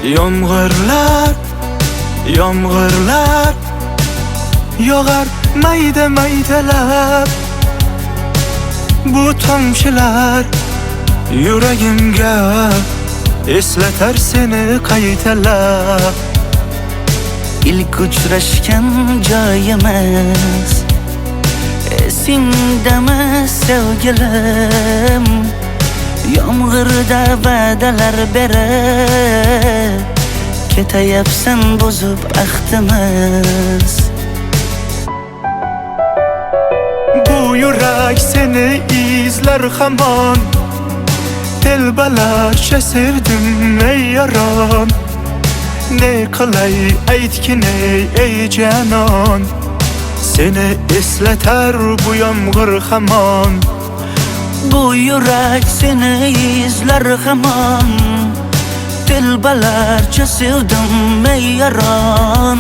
Yomg'irlar, yomg'irlar yog'ar mayda maydalab. Bu tomchilar yuragimga eslatar seni qaytalab. İlk uchrashgan joyimiz esingdami sevgilim? Yomg'irda va'dalar berib ketayapsan buzib ahdimiz. Bu yurak seni izler hamon, telbalarcha sevdim ey yaron. Ne qilay aytgin ey canon, seni eslatar bu yomg'ir hamon. Bu yurak seni izler hamon, telbalarcha sevdim ey yaron.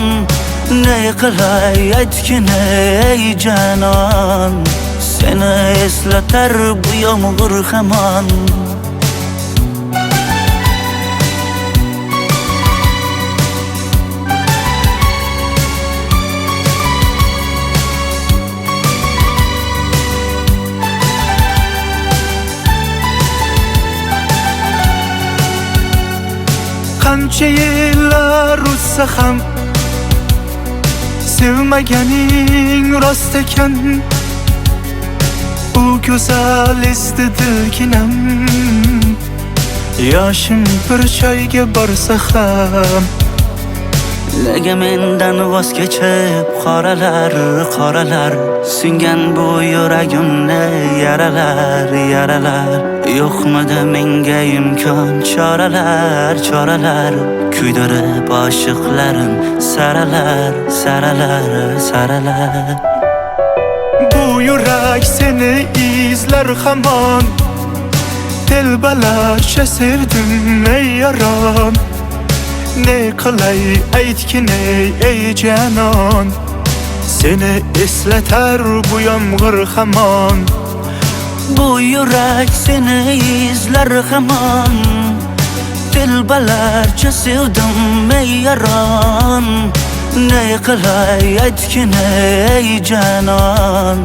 Ne qilay aytgin ey canon, seni eslatar bu yomg'ir hamon. Qancha yillar o'tsa ham sevmaganing rost ekan. U go'zal esdidiginam, yoshim bir joyga borsa ham. Nega mendan voz kechib qoralar, qoralar singan bu yuragimni yaralar, yaralar. Yo'qmidi menga imkon choralar, choralar kuydirib oshiqlarim saralar, saralar, saralar. Bu yurak seni izler hamon, telbalarcha sevdim ey yaron. Ne qilay aytgin ey canon, seni eslatar bu yomg'ir hamon. Bu yurak seni izler hamon, telbalarcha sevdim ey yaron. Ne qilay aytgin ey canon,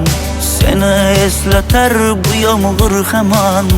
seni eslatar bu yomg'ir hamon.